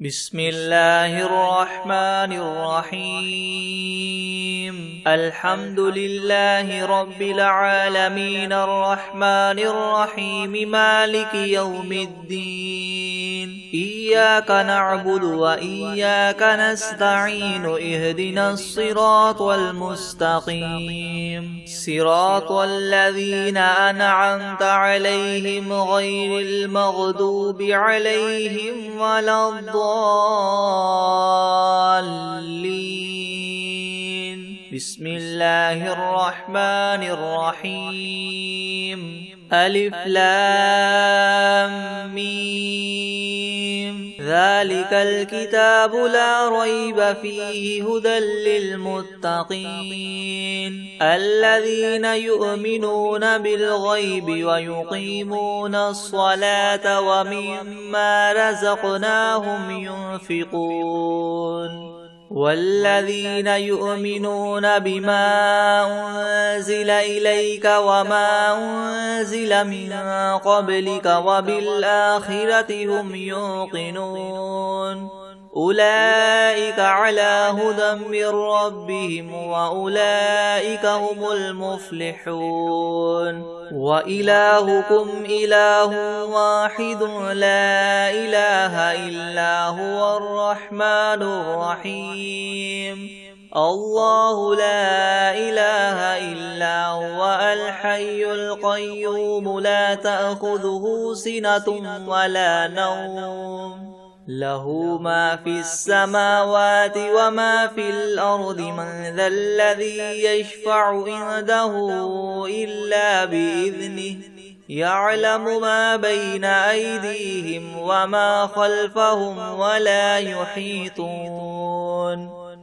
بسم الله الرحمن الرحيم الحمد لله رب العالمين الرحمن الرحيم مالك يوم الدين إياك نعبد وإياك نستعين اهدنا الصراط المستقيم صراط الذين أنعمت عليهم غير المغضوب عليهم ولا الضالين بسم الله الرحمن الرحيم ألف لام ميم ذلك الكتاب لا ريب فيه هدى للمتقين الذين يؤمنون بالغيب ويقيمون الصلاة ومما رزقناهم ينفقون والذين يؤمنون بما أنزل إليك وما أنزل من قبلك وبالآخرة هم يوقنون أولئك على هدى من ربهم وأولئك هم المفلحون وإلهكم إله واحد لا إله إلا هو الرحمن الرحيم الله لا إله إلا هو الحي القيوم لا تأخذه سنة ولا نوم له ما في السماوات وما في الأرض من ذا الذي يشفع عنده إلا بإذنه يعلم ما بين أيديهم وما خلفهم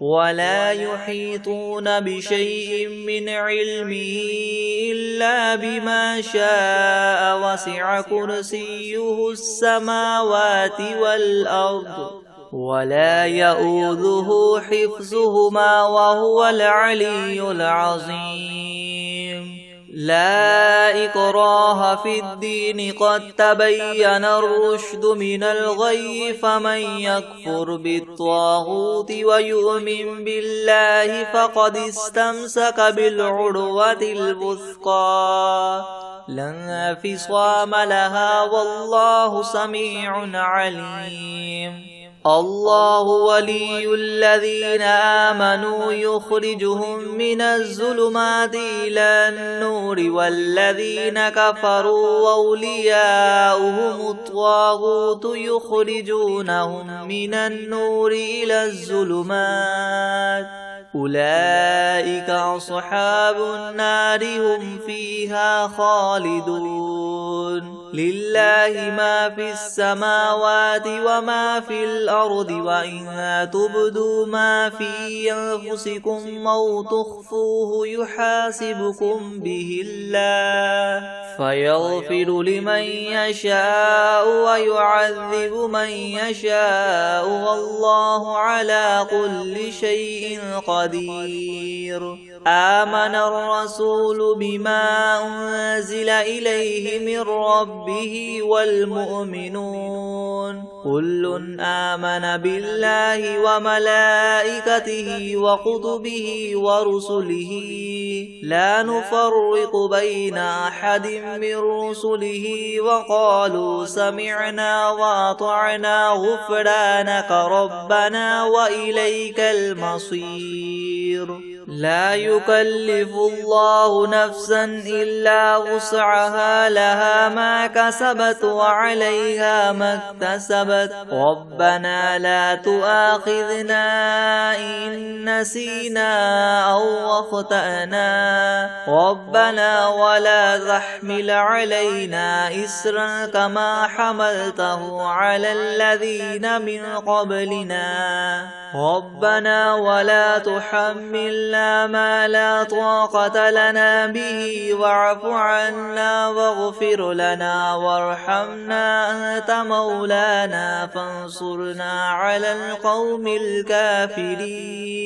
ولا يحيطون بشيء من علمه إلا بما شاء وسع كرسيه السماوات والأرض ولا يؤوده حفظهما وهو العلي العظيم لا إكراه في الدين قد تبين الرشد من الغي فمن يكفر بالطاغوت ويؤمن بالله فقد استمسك بالعروة الوثقى لا انفصام لها والله سميع عليم الله ولي الذين آمنوا يخرجهم من الظلمات إلى النور والذين كفروا أولياؤهم الطاغوت يخرجونهم من النور إلى الظلمات أولئك أصحاب النار هم فيها خالدون لله ما في السماوات وما في الأرض وإن تبدوا ما في أنفسكم أو تخفوه يحاسبكم به الله فيغفر لمن يشاء ويعذب من يشاء والله على كل شيء قدير آمن الرسول بما أنزل إليه من ربه والمؤمنون كل آمن بالله وملائكته وكتبه ورسله لا نفرق بين أحد من رسله وقالوا سمعنا وأطعنا غفرانك ربنا وإليك المصير لا يكلف الله نفسا إلا وسعها لها ما كسبت وعليها ما اكتسبت ربنا لا تؤاخذنا إن نسينا أو أخطأنا ربنا ولا تحمل علينا إسرا كما حملته على الذين من قبلنا ربنا ولا تحملنا ما لا طاقة لنا به واعف عنا واغفر لنا وارحمنا أنت مولانا فانصرنا على القوم الكافرين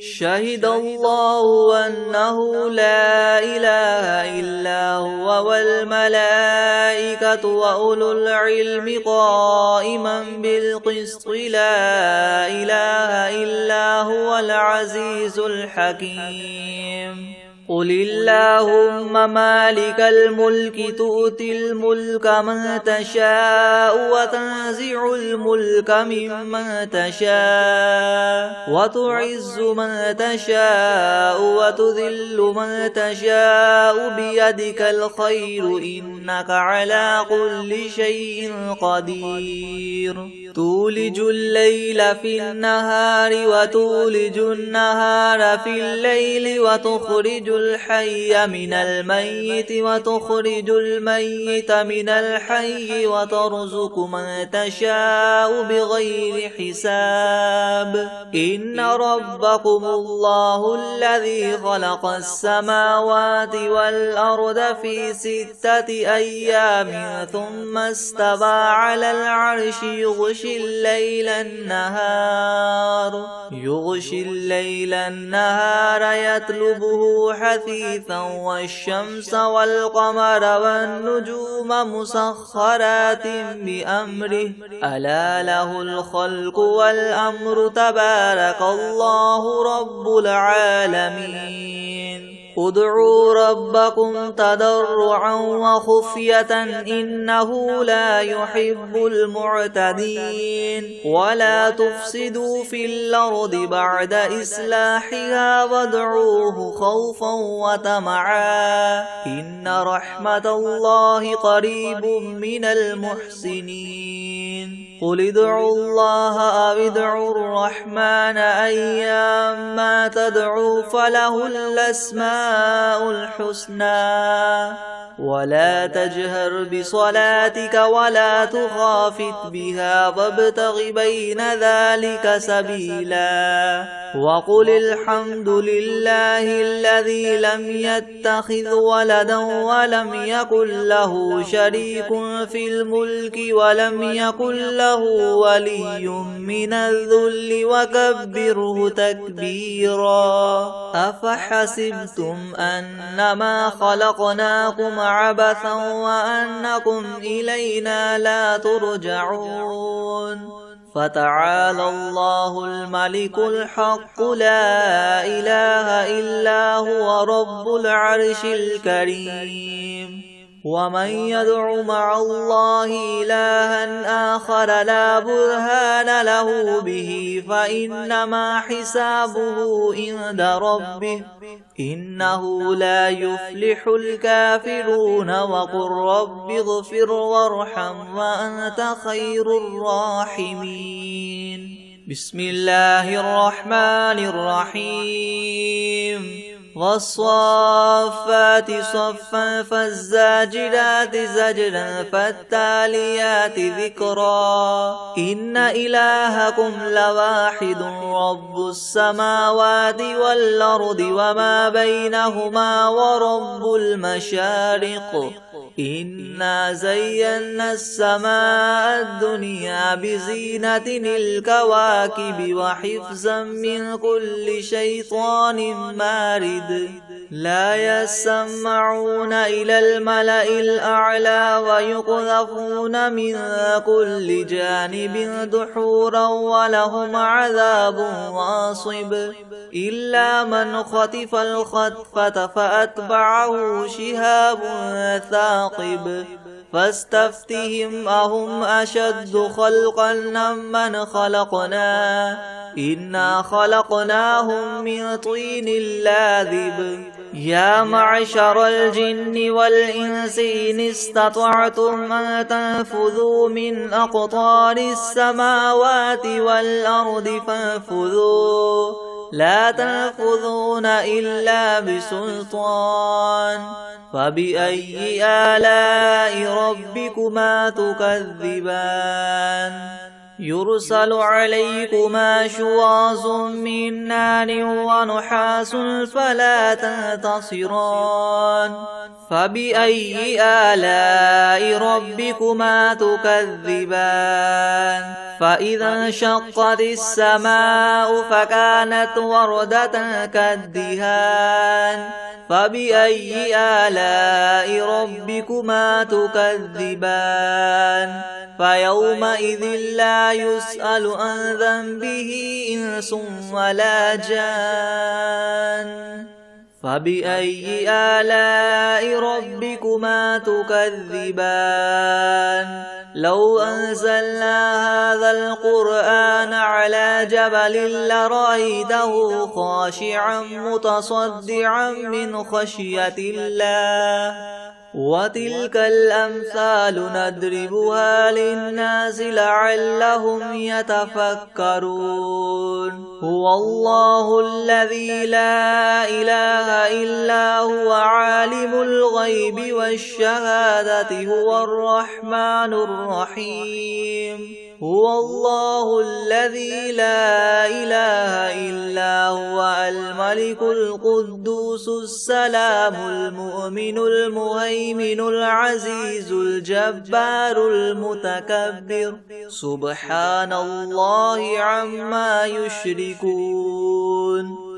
شهد الله أنه لا إله إلا هو والملائكة وأولو العلم قائما بالقسط لا إله إلا هو العزيز الحكيم قل اللهم مالك الملك تؤتي الملك من تشاء وتنزع الملك ممن تشاء وتعز من تشاء وتذل من تشاء بيدك الخير إنك على كل شيء قدير تولج الليل في النهار وتولج النهار في الليل وتخرج الحي من الميت وتخرج الميت من الحي وترزق من تشاء بغير حساب إن ربكم الله الذي خلق السماوات والأرض في 6 أيام ثم استوى على العرش يغشي الليل النهار يطلبه حثيثا والشمس والقمر والنجوم مسخرات بأمره ألا له الخلق والأمر تبارك الله رب العالمين ادعوا ربكم تضرعا وخفية إنه لا يحب المعتدين ولا تفسدوا في الأرض بعد إصلاحها وادعوه خوفا وطمعا إن رحمة الله قريب من المحسنين قل ادعوا الله أو ادعوا الرحمن أيما تدعوا فله الأسماء الحسنى ولا تجهر بصلاتك ولا تخافت بها وابتغ بين ذلك سبيلا وقل الحمد لله الذي لم يتخذ ولدا ولم يكن له شريك في الملك ولم يكن له ولي من الذل وكبره تكبيرا أفحسبتم أنما خلقناكم عبثا وأنكم إلينا لا ترجعون فتعالى الله الملك الحق لا إله إلا هو رب العرش الكريم ومن يدع مع الله إلها آخر لا برهان له به فإنما حسابه عند ربه إنه لا يفلح الكافرون وقل رب اغفر وارحم وأنت خير الراحمين بسم الله الرحمن الرحيم والصافات صفا فالزاجرات زجرا فالتاليات ذكرا إن إلهكم لواحد رب السماوات والأرض وما بينهما ورب المشارق إنا زينا السماء الدنيا بزينة الكواكب وحفظا من كل شيطان مارد لا يسمعون إلى الملأ الأعلى ويقذفون من كل جانب دحورا ولهم عذاب واصب إلا من خطف الخطفة فأتبعه شهاب ثاقب فاستفتهم أهم أشد خلقا ممن خلقنا إنا خلقناهم من طين لاذب يا معشر الجن والإنس إن استطعتم أن تنفذوا من أقطار السماوات والأرض فانفذوا لا تنفذون إلا بسلطان فبأي آلاء ربكما تكذبان يرسل عليكما شواظ من نار ونحاس فلا تنتصران فبأي آلاء ربكما تكذبان فإذا انشقت السماء فكانت وردة كالدهان فبأي آلاء ربكما تكذبان فيومئذ لا يسأل عن ذنبه إنس ولا جان فبأي آلاء ربكما تكذبان لو أنزلنا هذا القرآن على جبل لرأيته خاشعا متصدعا من خشية الله وتلك الأمثال نضربها للناس لعلهم يتفكرون هو الله الذي لا إله إلا هو عالم الغيب والشهادة هو الرحمن الرحيم هو الله الذي لا إله إلا هو الملك القدوس السلام المؤمن المهيمن العزيز الجبار المتكبر سبحان الله عما يشركون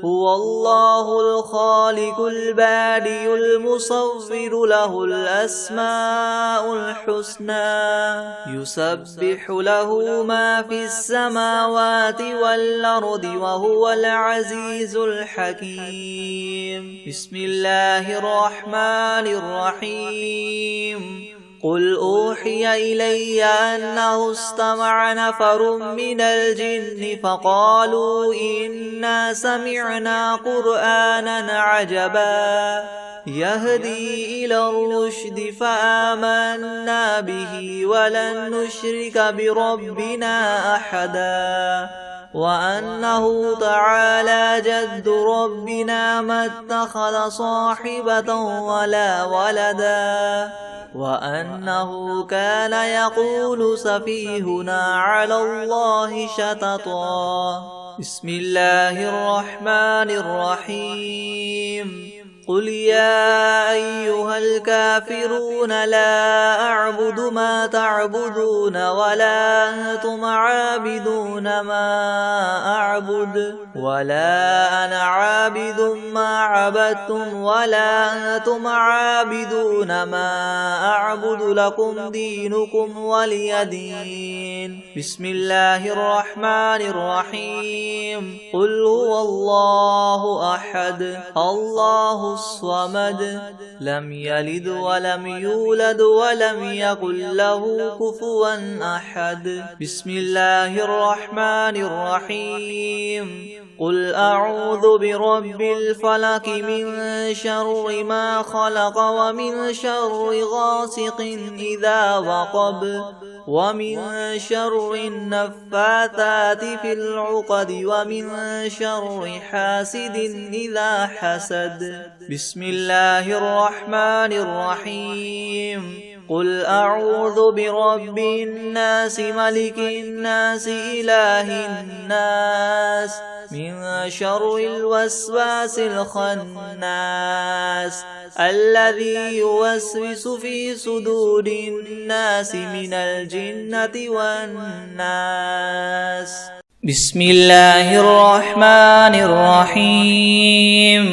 هو الله الخالق البارئ المصور له الأسماء الحسنى يسبح له ما في السماوات والأرض وهو العزيز الحكيم بسم الله الرحمن الرحيم قل أوحي إلي أنه استمع نفر من الجن فقالوا إنا سمعنا قرآنا عجبا يهدي إلى الرشد فآمنا به ولن نشرك بربنا أحدا وأنه تعالى جد ربنا ما اتخذ صاحبة ولا ولدا وأنه كان يقول سفيهنا على الله شططا بسم الله الرحمن الرحيم قل يا أيها الكافرون لا أعبد ما تعبدون ولا أنتم عابدون ما أعبد ولا أنا عابد ما عبدتم ولا أنتم عابدون ما أعبد لكم دينكم ولي دين بسم الله الرحمن الرحيم قل هو الله أحد الله الصمد لم يلد ولم يولد ولم يكن له كفوا أحد بسم الله الرحمن الرحيم قل أعوذ برب الفلق من شر ما خلق ومن شر غاسق إذا وقب ومن شر النفاثات في العقد ومن شر حاسد إذا حسد بسم الله الرحمن الرحيم قل أعوذ برب الناس ملك الناس إله الناس من شر الوسواس الخناس الذي يوسوس في صدور الناس من الجنة والناس بسم الله الرحمن الرحيم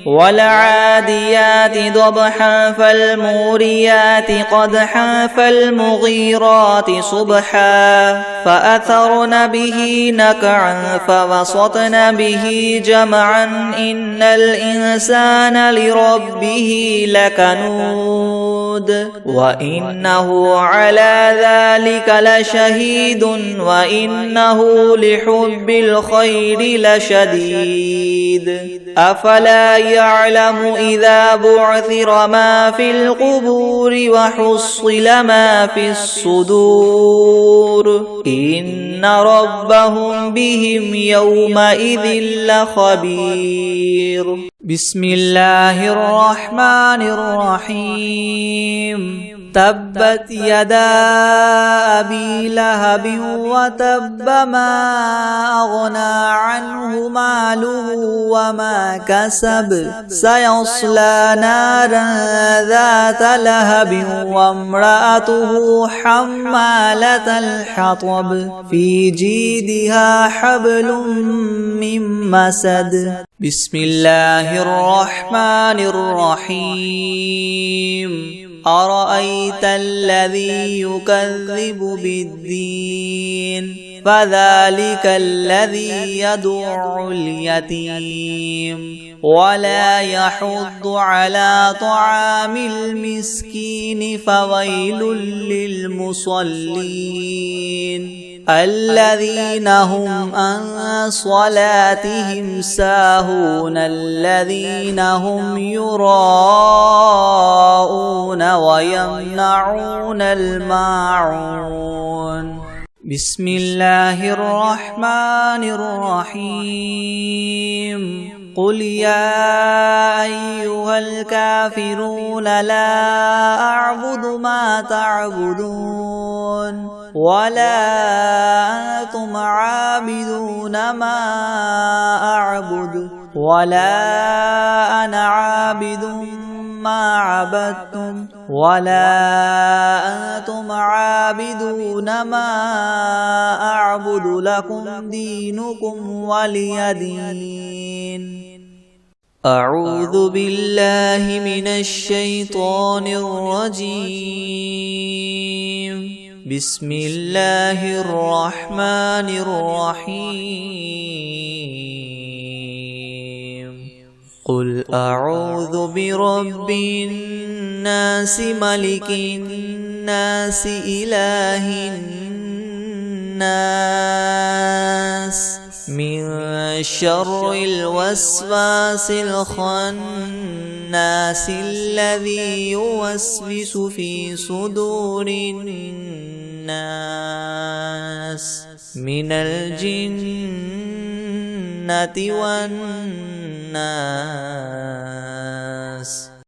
والعاديات ضبحا فالموريات قدحا فالمغيرات صبحا فأثرن به نقعا فوسطن به جمعا إن الإنسان لربه لكنود وإنه على ذلك لشهيد وإنه لحب الخير لشديد أفلا يعلم إذا بعثر ما في القبور وحصل ما في الصدور إن ربهم بهم يومئذ لخبير بسم الله الرحمن الرحيم تبت يدا أبي لهب وتب ما أغنى عنه ماله وما كسب سيصلى نارا ذات لهب وامرأته حمالة الحطب في جيدها حبل من مسد. بسم الله الرحمن الرحيم. أرأيت الذي يكذب بالدين فذلك الذي يدع اليتيم ولا يحض على طعام المسكين فويل للمصلين الذين هم عن صلاتهم ساهون الذين هم يراءون ويمنعون الماعون. بسم الله الرحمن الرحيم. قل يا أيها الكافرون لا أعبد ما تعبدون ولا أنتم عابدون ما أعبد ولا أنا عابد ما عبدتم ولا أنتم عابدون ما أعبد لكم دينكم ولي دين. أعوذ بالله من الشيطان الرجيم. بسم الله الرحمن الرحيم. قل أعوذ برب الناس ملك الناس إله الناس من شر الوسواس الخناس الذي يوسوس في صدور الناس من الجنة والناس.